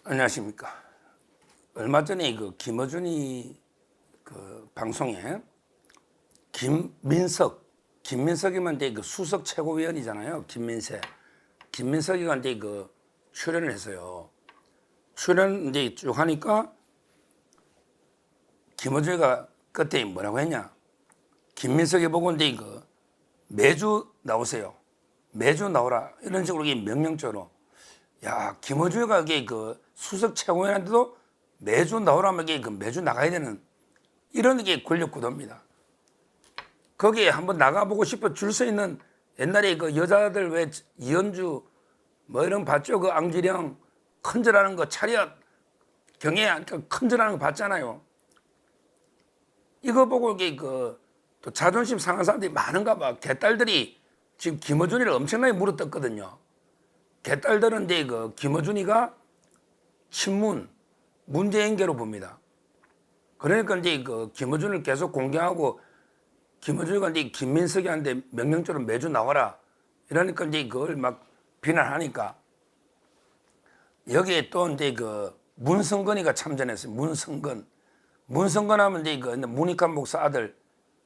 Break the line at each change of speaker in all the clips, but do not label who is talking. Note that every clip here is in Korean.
안녕하십니까. 얼마 전에 김어준이 방송에 김민석이면 이제 수석 최고위원이잖아요. 김민석이가 이제 출연을 했어요. 출연 이제 쭉 하니까 김어준이가 그때 뭐라고 했냐? 김민석이 보고 이제 매주 나오세요. 매주 나오라 이런 식으로 명령적으로. 야, 김어준이가 이게 수석 최고위원한테도 매주 나오라면 이게 매주 나가야 되는 이런 게 권력 구도입니다. 거기에 한번 나가보고 싶어 줄 수 있는 옛날에 여자들 왜 이현주 뭐 이런 봤죠? 앙지령 큰절하는 거 차렷 경애 큰절하는 거 봤잖아요. 이거 보고 이게 또 자존심 상한 사람들이 많은가 봐. 개딸들이 지금 김어준이를 엄청나게 물어뜯거든요. 개딸들은 이제 김어준이가 친문 문재인계로 봅니다. 그러니까 이제 김어준을 계속 공격하고 김어준이가 이제 김민석이한테 명령적으로 매주 나와라 이러니까 이제 그걸 막 비난하니까 여기에 또 이제 문성건이가 참전했어요. 문성건 하면 이제 문익환 목사 아들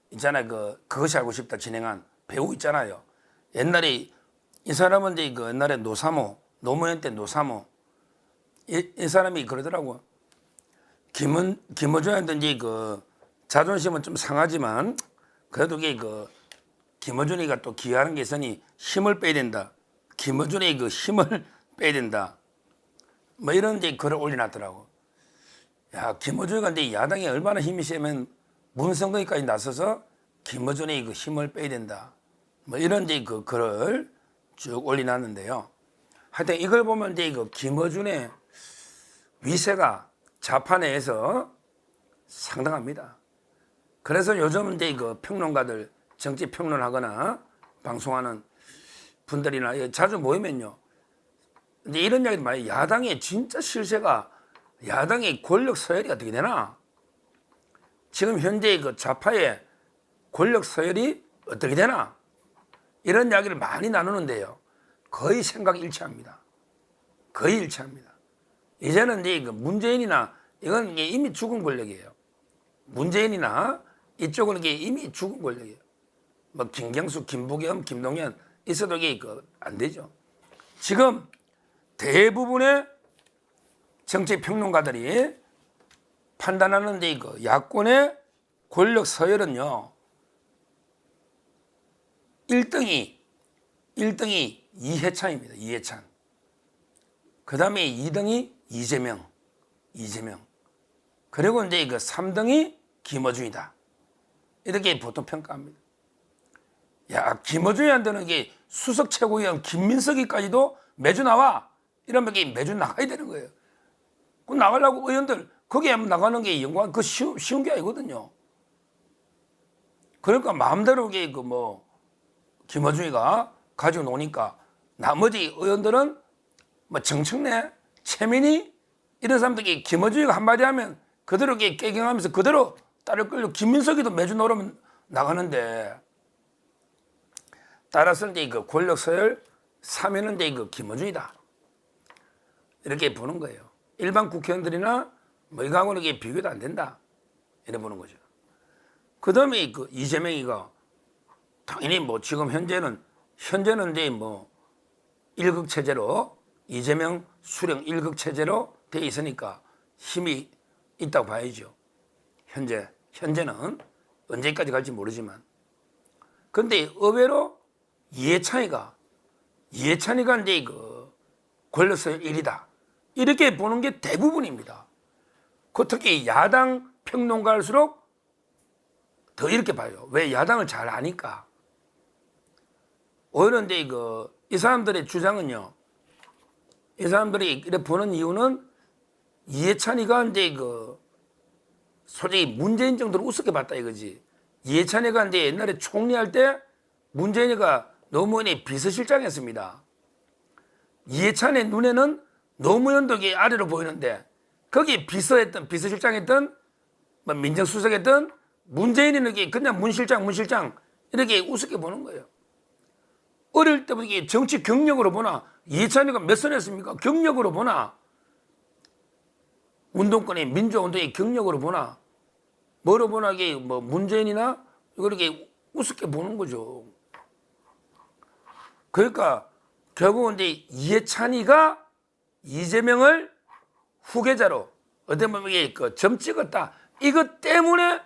있잖아요. 그것이 알고 싶다 진행한 배우 있잖아요. 옛날에 이 사람은 이제 옛날에 노무현 때 노사모 이 사람이 그러더라고. 김어준한테 이제 자존심은 좀 상하지만 그래도 이게 김어준이가 또 기여하는 게 있으니 힘을 빼야 된다. 김어준의 힘을 빼야 된다. 뭐 이런 이제 글을 올려놨더라고. 야, 김어준이가 이제 야당에 얼마나 힘이 세면 문성근이까지 나서서 김어준의 힘을 빼야 된다. 뭐 이런 이제 글을 쭉 올려놨는데요. 하여튼 이걸 보면 이제 김어준의 위세가 좌파 내에서 상당합니다. 그래서 요즘 이제 평론가들 정치 평론하거나 방송하는 분들이나 자주 모이면요. 이제 이런 이야기도 많이 야당의 진짜 실세가 야당의 권력 서열이 어떻게 되나? 지금 현재 좌파의 권력 서열이 어떻게 되나? 이런 이야기를 많이 나누는데요. 거의 생각이 일치합니다. 거의 일치합니다. 이제는 이제 문재인이나 이건 이미 죽은 권력이에요. 문재인이나 이쪽은 이게 이미 죽은 권력이에요. 뭐 김경수, 김부겸, 김동연 있어도 이게 안 되죠. 지금 대부분의 정치 평론가들이 판단하는 데 야권의 권력 서열은요. 1등이 이해찬입니다. 이해찬. 그 다음에 2등이 이재명. 그리고 이제 3등이 김어준이다. 이렇게 보통 평가합니다. 야, 김어준이한테는 이게 수석 최고위원 김민석이까지도 매주 나와. 이러면 이게 매주 나가야 되는 거예요. 그 나가려고 의원들 거기에 나가는 게 영광 쉬운 게 아니거든요. 그러니까 마음대로 이게 김어준이가 가지고 노니까 나머지 의원들은 뭐 정청래, 최민희 이런 사람들이 김어준이가 한마디 하면 그대로 이렇게 깨경하면서 그대로 따를 끌려. 김민석이도 매주 노르면 나가는데 따라서 이제 권력 서열 3위는 이제 김어준이다. 이렇게 보는 거예요. 일반 국회의원들이나 뭐 이거하고는 이게 비교도 안 된다. 이래 보는 거죠. 그 다음에 이재명이가 당연히 지금 현재는 이제 1급 체제로 이재명 수령 1급 체제로 돼 있으니까 힘이 있다고 봐야죠. 현재는 언제까지 갈지 모르지만. 근데 의외로 이해찬이가 이제 권력서열 1위다. 이렇게 보는 게 대부분입니다. 특히 야당 평론가일수록 더 이렇게 봐요. 왜? 야당을 잘 아니까. 오히려 이제 이 사람들의 주장은요. 이 사람들이 이렇게 보는 이유는 이해찬이가 이제 솔직히 문재인 정도로 우습게 봤다 이거지. 이해찬이가 이제 옛날에 총리할 때 문재인이가 노무현의 비서실장이었습니다. 이해찬의 눈에는 노무현도 아래로 보이는데 거기 비서실장했던 민정수석했던 문재인이는 그냥 문실장 이렇게 우습게 보는 거예요. 어릴 때부터 정치 경력으로 보나 이해찬이가 몇 선 했습니까? 경력으로 보나 운동권의 민주화운동의 경력으로 보나? 뭐로 보나? 이게 뭐 문재인이나 이걸 이렇게 우습게 보는 거죠. 그러니까 결국은 이제 이해찬이가 이재명을 후계자로 어떻게 보면 이게 점 찍었다. 이것 때문에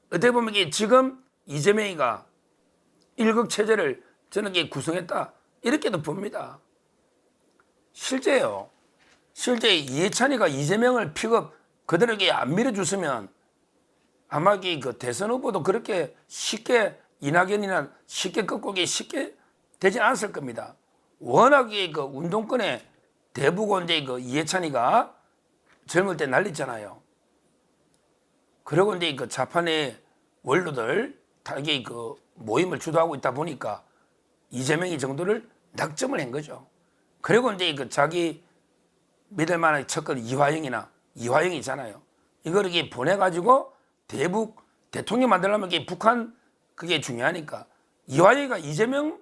어떻게 보면 이게 지금 이재명이가 일극 체제를 저는 이게 구성했다. 이렇게도 봅니다. 실제요. 실제 이해찬이가 이재명을 픽업 그대로 안 밀어줬으면 아마 그 대선 후보도 그렇게 쉽게 이낙연이나 쉽게 꺾기 쉽게 되지 않았을 겁니다. 워낙에 그 운동권에 대부분 이제 그 이해찬이가 젊을 때 날렸잖아요. 그리고 이제 그 좌판의 원로들 다 이게 그 모임을 주도하고 있다 보니까 이재명이 정도를 낙점을 한 거죠. 그리고 이제 그 자기 믿을 만한 척건 이화영이잖아요. 이걸 이렇게 보내가지고 대북 대통령 만들려면 이게 북한 그게 중요하니까 이화영이가 이재명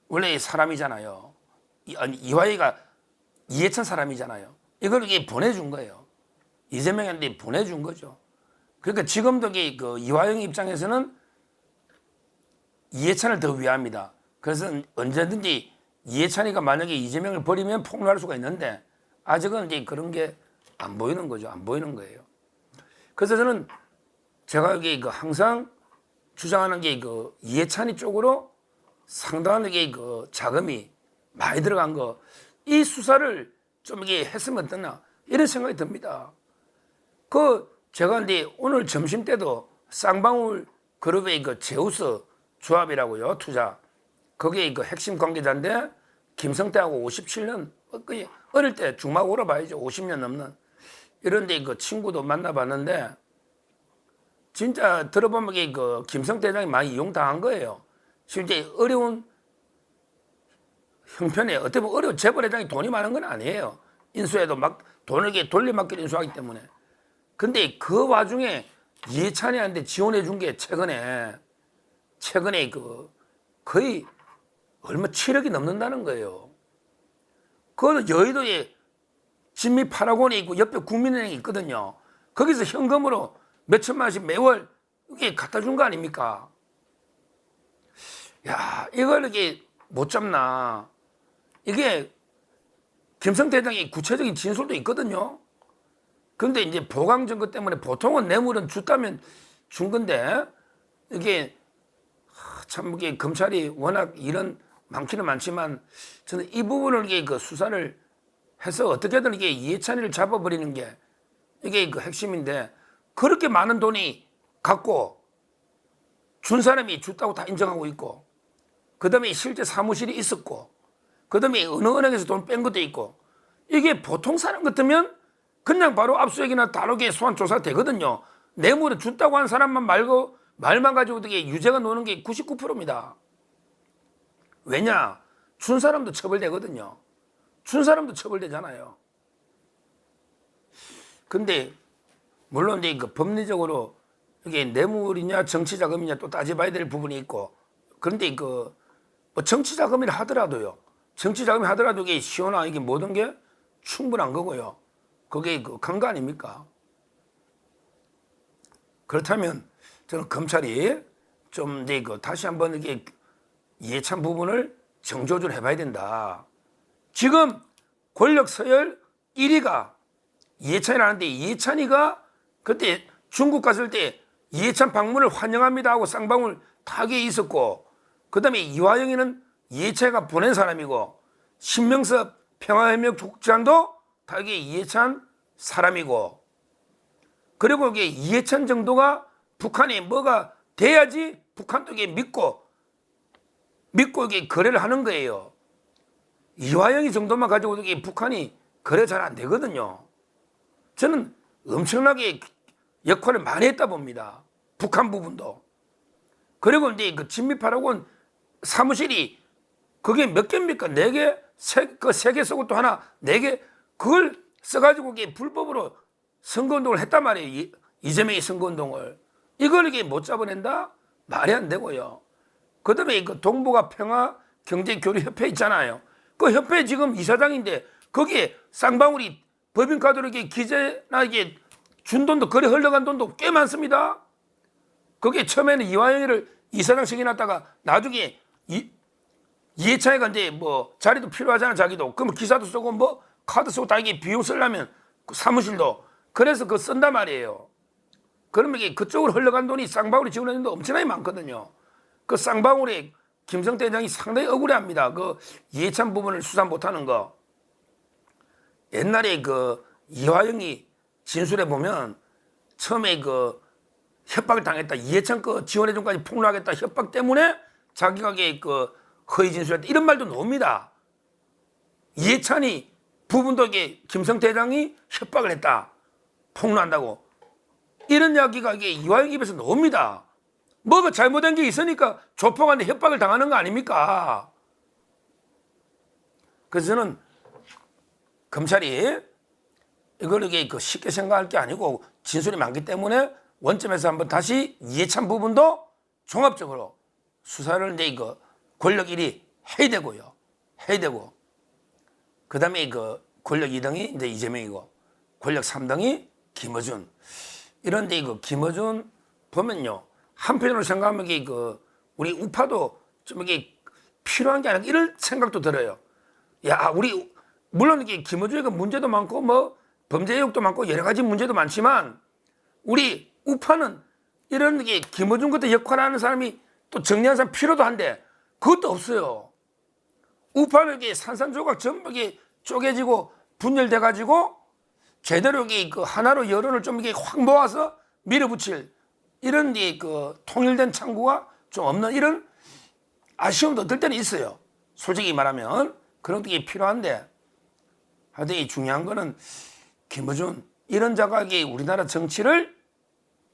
원래 사람이잖아요. 이화영이가 이해찬 사람이잖아요. 이걸 이게 보내준 거예요. 이재명한테 보내준 거죠. 그러니까 지금도 그 이화영 입장에서는 이해찬을 더 위합니다. 그래서 언제든지 이해찬이가 만약에 이재명을 버리면 폭로할 수가 있는데 아직은 이제 그런 게 안 보이는 거죠. 안 보이는 거예요. 그래서 저는 제가 여기 항상 주장하는 게 이해찬이 쪽으로 상당한 그 자금이 많이 들어간 거, 이 수사를 좀 이게 했으면 어떠나 이런 생각이 듭니다. 제가 근데 오늘 점심 때도 쌍방울 그룹의 제우스 조합이라고요, 투자. 거기에 핵심 관계자인데 김성태하고 57년 어릴 때 중막 오라봐야죠. 50년 넘는 이런데 친구도 만나봤는데 진짜 들어보면 김성태 회장이 많이 이용당한 거예요. 실제 어려운 형편에 어떻게 보면 어려운 재벌 회장이 돈이 많은 건 아니에요. 인수해도 막 돈을 돌려막기로 인수하기 때문에. 근데 그 와중에 이해찬이한테 지원해 준 게 최근에 거의 얼마 7억이 넘는다는 거예요. 그거는 여의도에 진미 파라곤이 있고 옆에 국민은행이 있거든요. 거기서 현금으로 몇 천만 원씩 매월 이게 갖다 준 거 아닙니까? 야, 이걸 이게 못 잡나. 이게 김성태 회장의 구체적인 진술도 있거든요. 그런데 이제 보강 증거 때문에 보통은 뇌물은 줬다면 준 건데 이게 참 이게 검찰이 워낙 일은 많기는 많지만 저는 이 부분을 이게 수사를 해서 어떻게든 이게 이해찬이를 잡아버리는 게 이게 핵심인데 그렇게 많은 돈이 갖고 준 사람이 줬다고 다 인정하고 있고 그 다음에 실제 사무실이 있었고 그 다음에 어느 은행에서 돈 뺀 것도 있고 이게 보통 사람 같으면 그냥 바로 압수수색이나 다르게 소환 조사 되거든요. 뇌물을 줬다고 한 사람만 말고 말만 가지고 되게 유죄가 나오는 게 99%입니다. 왜냐? 준 사람도 처벌되거든요. 준 사람도 처벌되잖아요. 근데 물론 이제 법리적으로 이게 뇌물이냐 정치자금이냐 또 따져봐야 될 부분이 있고 그런데 뭐 정치자금이라 하더라도요. 정치자금이 하더라도 이게 시원한 이게 모든 게 충분한 거고요. 그게 간 거 아닙니까? 그렇다면 저는 검찰이 좀 이제 다시 한번 이게 이해찬 부분을 정조주를 해봐야 된다. 지금 권력 서열 1위가 이해찬이라는데 이해찬이가 그때 중국 갔을 때 이해찬 방문을 환영합니다 하고 쌍방울 타기에 있었고 그 다음에 이화영이는 이해찬이가 보낸 사람이고 신명섭 평화협력 국장도 다 이게 이해찬 사람이고 그리고 이게 이해찬 정도가 북한이 뭐가 돼야지 북한도 이게 믿고 이게 거래를 하는 거예요. 이화영이 정도만 가지고도 이게 북한이 거래 잘 안 되거든요. 저는 엄청나게 역할을 많이 했다 봅니다. 북한 부분도. 그리고 이제 진미파라고는 사무실이 그게 몇 개입니까? 4개? 그 3개 쓰고 또 하나 4개? 그걸 써가지고 이게 불법으로 선거운동을 했단 말이에요. 이재명이 선거운동을. 이걸 이게 못 잡아낸다? 말이 안 되고요. 그 다음에 동북아 평화 경제교류협회 있잖아요. 그 협회 지금 이사장인데 거기에 쌍방울이 법인카드로 이렇게 기재나 이게 준 돈도 거래 흘러간 돈도 꽤 많습니다. 그게 처음에는 이화영이를 이사장 시켜놨다가 나중에 이해찬이가 이제 뭐 자리도 필요하잖아 자기도. 그러면 기사도 쓰고 뭐 카드 쓰고 다 이게 비용 쓰려면 사무실도 그래서 그거 쓴단 말이에요. 그러면 이게 그쪽으로 흘러간 돈이 쌍방울이 지원하는 돈도 엄청나게 많거든요. 그 쌍방울에 김성태 회장이 상당히 억울해합니다. 그 이해찬 부분을 수사 못하는 거. 옛날에 그 이화영이 진술해 보면 처음에 그 협박을 당했다. 이해찬 그 지원해준까지 폭로하겠다. 협박 때문에 자기가 그 허위 진술했다. 이런 말도 나옵니다. 이해찬이 부분도 이게 김성태 회장이 협박을 했다. 폭로한다고. 이런 이야기가 이게 이화영 입에서 나옵니다. 뭐가 잘못된 게 있으니까 조폭한테 협박을 당하는 거 아닙니까? 그래서 저는 검찰이 이걸 이게 쉽게 생각할 게 아니고 진술이 많기 때문에 원점에서 한번 다시 이해찬 부분도 종합적으로 수사를 이제 이거 권력 1위 해야 되고요. 해야 되고. 그 다음에 그 권력 2등이 이제 이재명이고 권력 3등이 김어준. 이런데 이거 김어준 보면요. 한편으로 생각하면 이게 우리 우파도 좀 이게 필요한 게 아니라 이런 생각도 들어요. 야, 우리 물론 이게 김어준이가 문제도 많고 뭐 범죄 의혹도 많고 여러 가지 문제도 많지만 우리 우파는 이런 게 김어준 같은 역할을 하는 사람이 또 정리하는 사람 필요도 한데 그것도 없어요. 우파는 이게 산산조각 전부 이게 쪼개지고 분열돼 가지고 제대로 이게 하나로 여론을 좀 이게 확 모아서 밀어붙일 이런 게 통일된 창구가 좀 없는 이런 아쉬움도 들 때는 있어요. 솔직히 말하면 그런 게 필요한데 하여튼 이 중요한 거는 김어준 이런 자각이 우리나라 정치를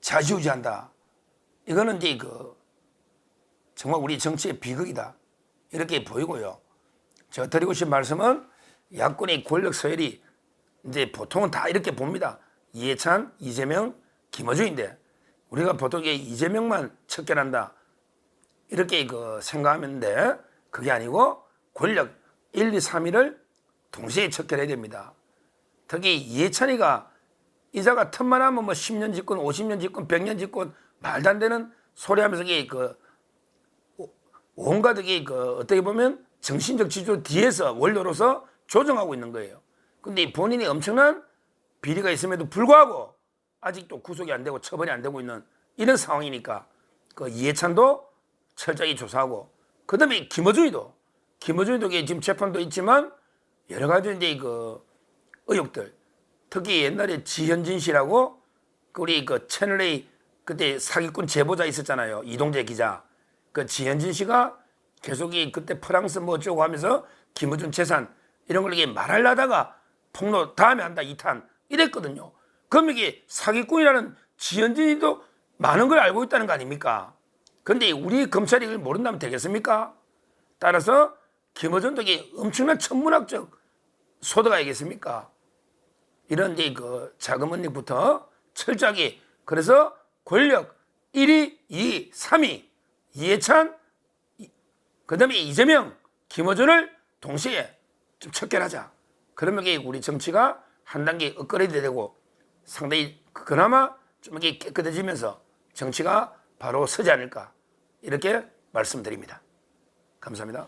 좌지우지한다. 이거는 이제 정말 우리 정치의 비극이다. 이렇게 보이고요. 제가 드리고 싶은 말씀은 야권의 권력 서열이 이제 보통은 다 이렇게 봅니다. 이해찬, 이재명, 김어준인데 우리가 보통 이재명만 척결한다. 이렇게 생각하는데 그게 아니고 권력 1, 2, 3위를 동시에 척결해야 됩니다. 특히 이해찬이가 이자가 틈만 하면 뭐 10년 집권, 50년 집권, 100년 집권 말도 안 되는 소리 하면서 온갖 어떻게 보면 정신적 지주 뒤에서 원료로서 조정하고 있는 거예요. 근데 본인이 엄청난 비리가 있음에도 불구하고 아직도 구속이 안 되고 처벌이 안 되고 있는 이런 상황이니까 이해찬도 철저히 조사하고 그 다음에 김어준이도 지금 재판도 있지만 여러 가지 이제 의혹들 특히 옛날에 지현진 씨라고 우리 채널A 그때 사기꾼 제보자 있었잖아요. 이동재 기자. 지현진 씨가 계속 그때 프랑스 뭐 어쩌고 하면서 김어준 재산 이런 걸 말하려다가 폭로 다음에 한다 2탄 이랬거든요. 그럼 이게 사기꾼이라는 지현진이도 많은 걸 알고 있다는 거 아닙니까? 그런데 우리 검찰이 이걸 모른다면 되겠습니까? 따라서 김어준도 엄청난 천문학적 소득 아니겠습니까? 이런 자금 은닉부터 철저하게 그래서 권력 1위, 2위, 3위 이해찬 그 다음에 이재명, 김어준을 동시에 좀 척결하자. 그러면 우리 정치가 한 단계 업그레이드 되고 상당히 그나마 좀 깨끗해지면서 정치가 바로 서지 않을까 이렇게 말씀드립니다. 감사합니다.